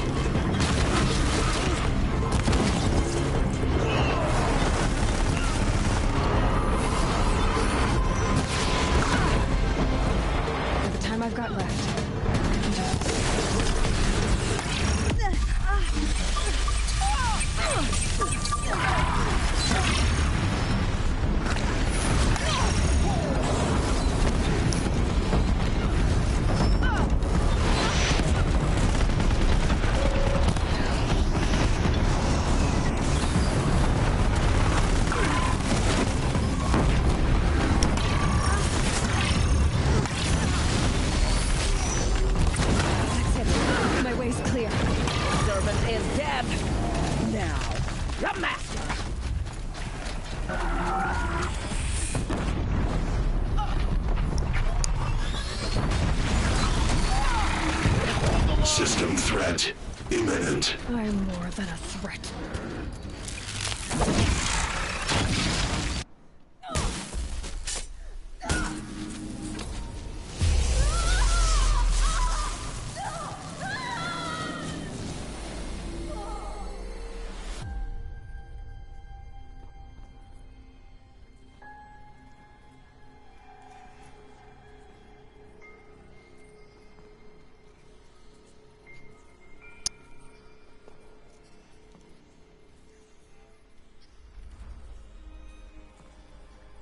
S4: For the time I've got left.
S5: System threat imminent.
S4: I'm more than a threat.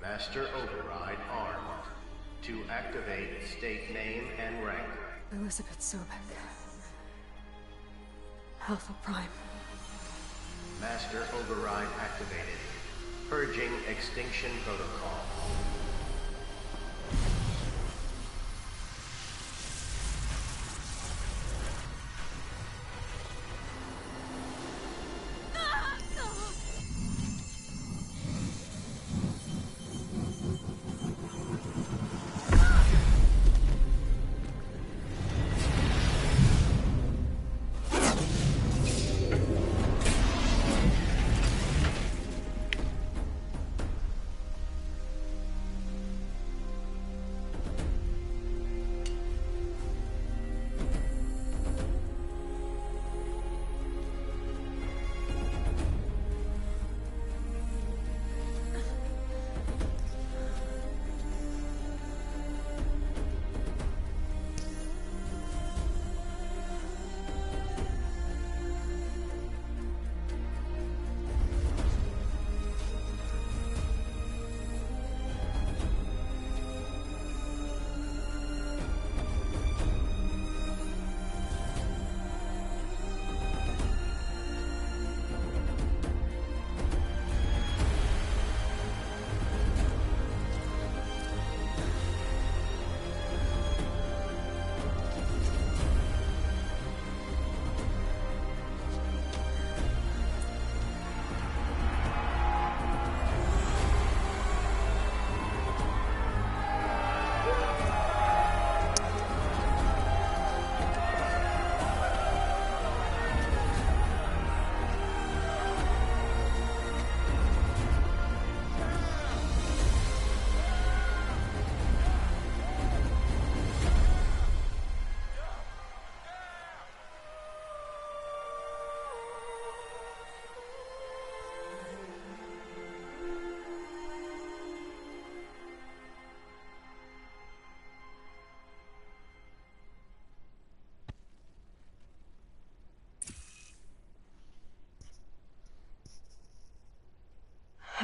S2: Master Override armed. To activate, state name and rank.
S4: Elizabeth Sobek. Alpha Prime.
S2: Master Override activated. Purging Extinction Protocol.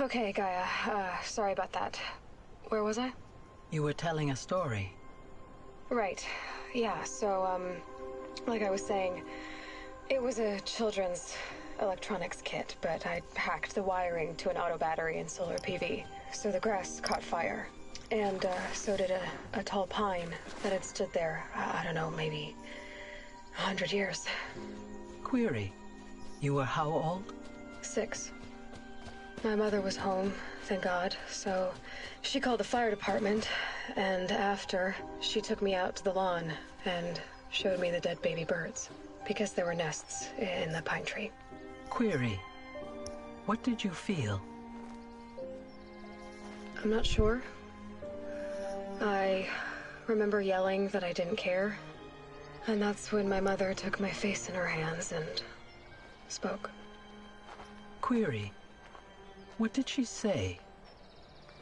S4: Okay, Gaia. Sorry about that. Where was I?
S22: You were telling a story.
S4: Right. Yeah, so, like I was saying, it was a children's electronics kit, but I'd hacked the wiring to an auto battery and solar PV. So the grass caught fire. And, so did a tall pine that had stood there, I don't know, maybe 100 years.
S14: Query. You were how old?
S4: 6. My mother was home, thank God, so she called the fire department, and after, she took me out to the lawn and showed me the dead baby birds, because there were nests in the pine tree.
S14: Query. What did you feel?
S4: I'm not sure. I remember yelling that I didn't care, and that's when my mother took my face in her hands and spoke.
S14: Query. What did she say?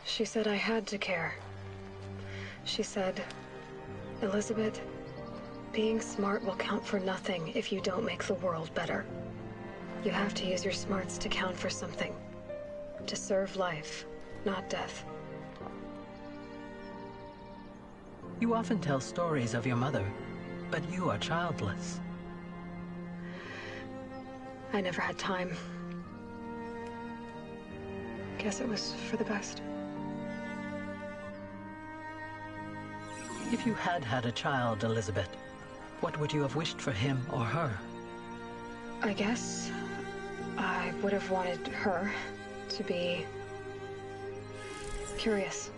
S4: She said I had to care. She said, Elizabeth, being smart will count for nothing if you don't make the world better. You have to use your smarts to count for something. To serve life, not death.
S14: You often tell stories of your mother, but you are childless.
S4: I never had time. Guess it was for the best.
S14: If you had had a child, Elizabeth, what would you have wished for him or her?
S4: I guess I would have wanted her to be curious.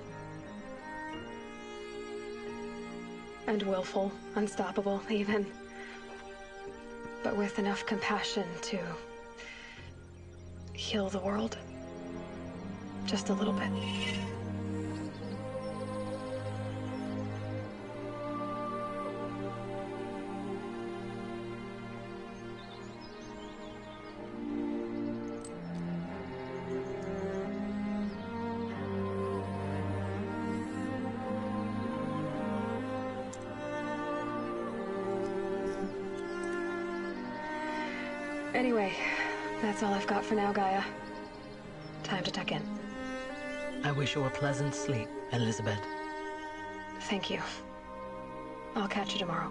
S4: And willful, unstoppable, even. But with enough compassion to heal the world. Just a little bit. Anyway, that's all I've got for now, Gaia. Time to tuck in.
S14: I wish you a pleasant sleep, Elizabeth.
S4: Thank you. I'll catch you tomorrow.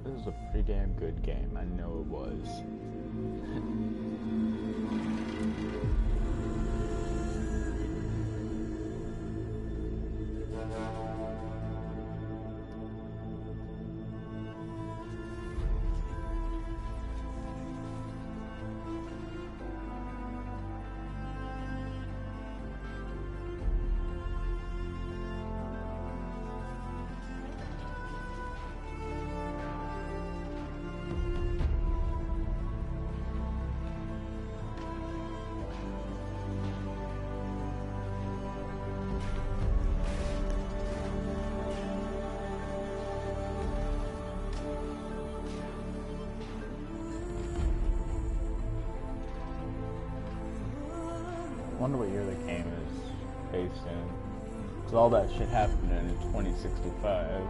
S1: This is a pretty damn good game. I know it was. I wonder what year the game is based in. Because all that shit happened in 2065.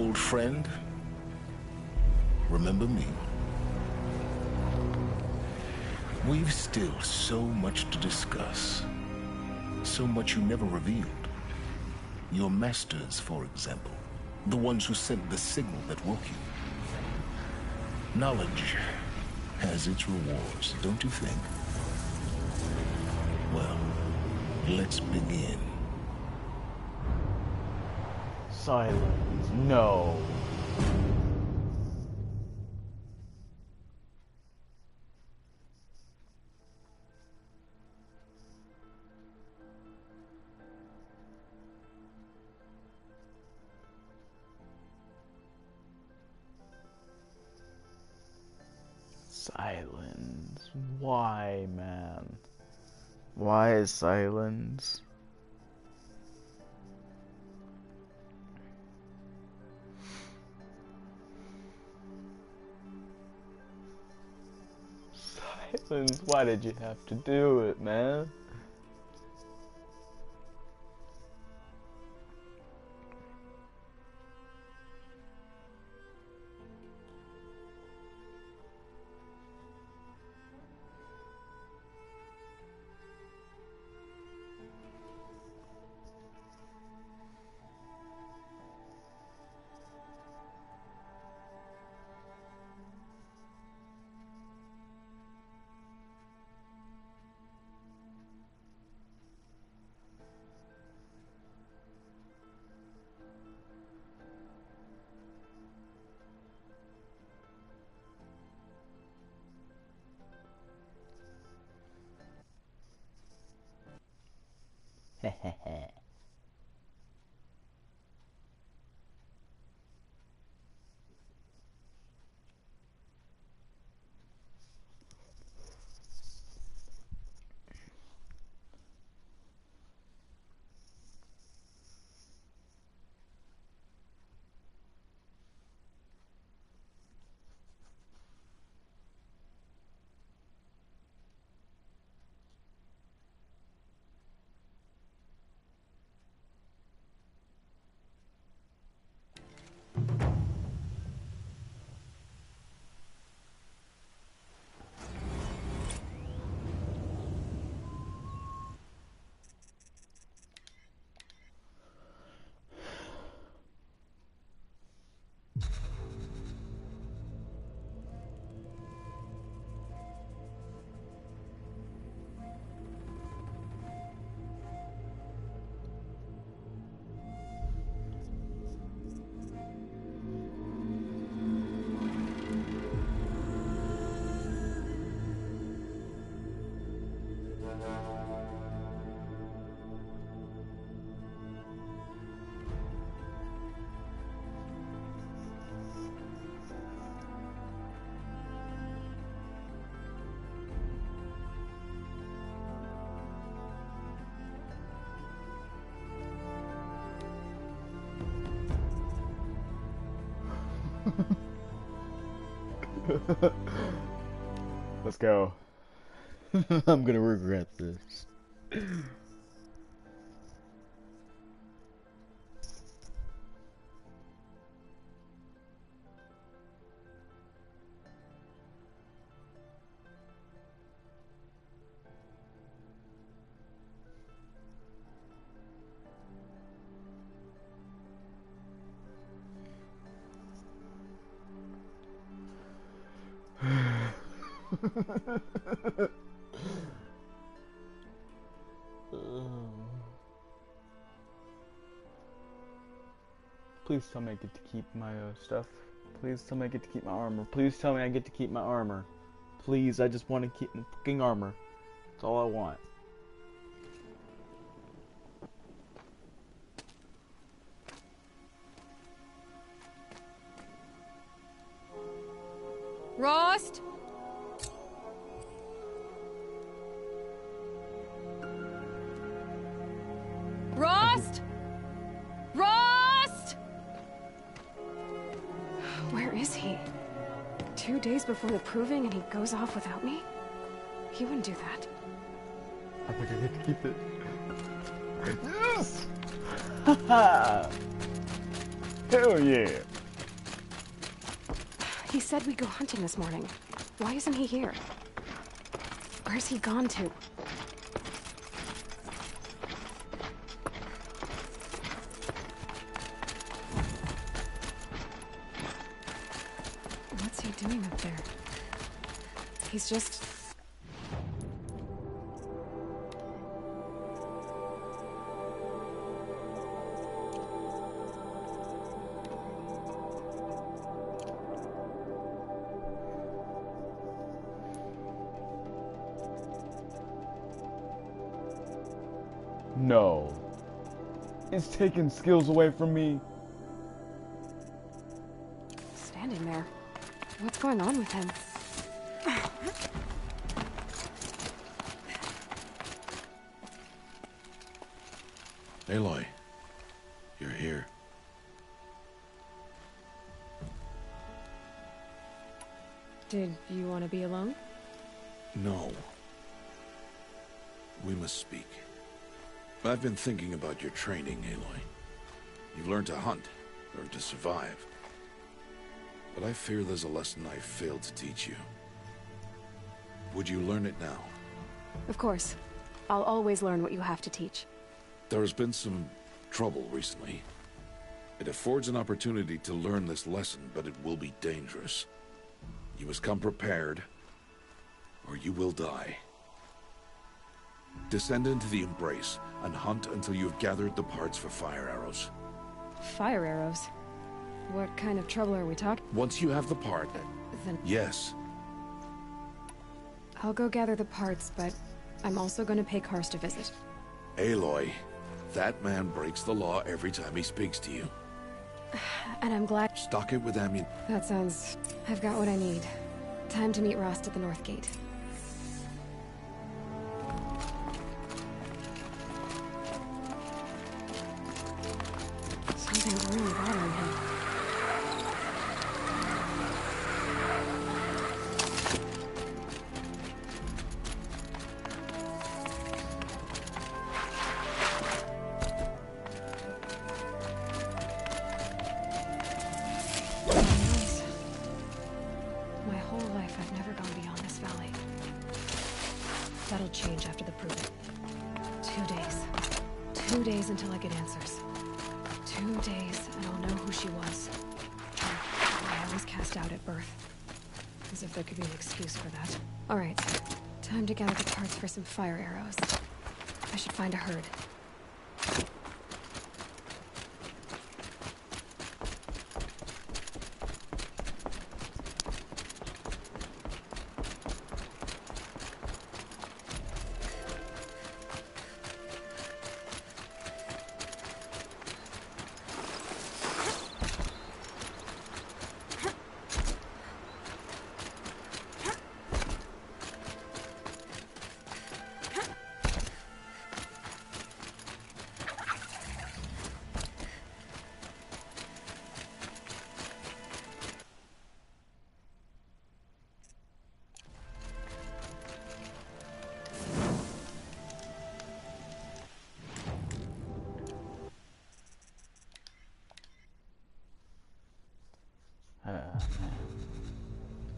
S5: old friend, remember me. We've still so much to discuss. So much you never revealed. Your masters, for example. The ones who sent the signal that woke you. Knowledge has its rewards, don't you think? Well, let's begin.
S1: Silence. No. Silence. Why, man? Why is silence? Silence, why did you have to do it, man? Hehehe. Let's go. I'm gonna regret this. Please tell me I get to keep my stuff. Please tell me I get to keep my armor. Please tell me I get to keep my armor. Please, I just want to keep my fucking armor. That's all I want.
S4: Rost? Rost? Rost? Where is he? 2 days before the proving and he goes off without me? He wouldn't do that.
S1: I think I get to keep it. Yes! Haha! Hell yeah!
S4: He said we'd go hunting this morning. Why isn't he here? Where's he gone to? What's he doing up there? He's just...
S1: No. It's taking skills away from me.
S4: standing there. What's going on with him?
S10: Aloy, you're here.
S4: Did you want to be alone?
S10: No. We must speak. I've been thinking about your training, Aloy. You've learned to hunt, learned to survive. But I fear there's a lesson I've failed to teach you. Would you learn it now?
S4: Of course. I'll always learn what you have to teach.
S10: There has been some trouble recently. It affords an opportunity to learn this lesson, but it will be dangerous. You must come prepared, or you will die. Descend into the Embrace, and hunt until you have gathered the parts for fire arrows.
S4: Fire arrows? What kind of trouble are we talking?
S10: Once you have the part...
S4: then...
S10: Yes.
S4: I'll go gather the parts, but I'm also going to pay Karst a visit.
S10: Aloy, that man breaks the law every time he speaks to you.
S4: And I'm glad...
S10: Stock it with ammunition.
S4: That sounds... I've got what I need. Time to meet Rost at the North Gate. Something's really bothering him. My whole life I've never gone beyond this valley. That'll change after the proving. 2 days. 2 days until I get answers. 2 days, and I'll know who she was. I was cast out at birth. As if there could be an excuse for that. Alright, time to gather the parts for some fire arrows. I should find a herd.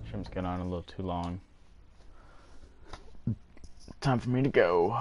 S1: Shrim's getting on a little too long. Time for me to go.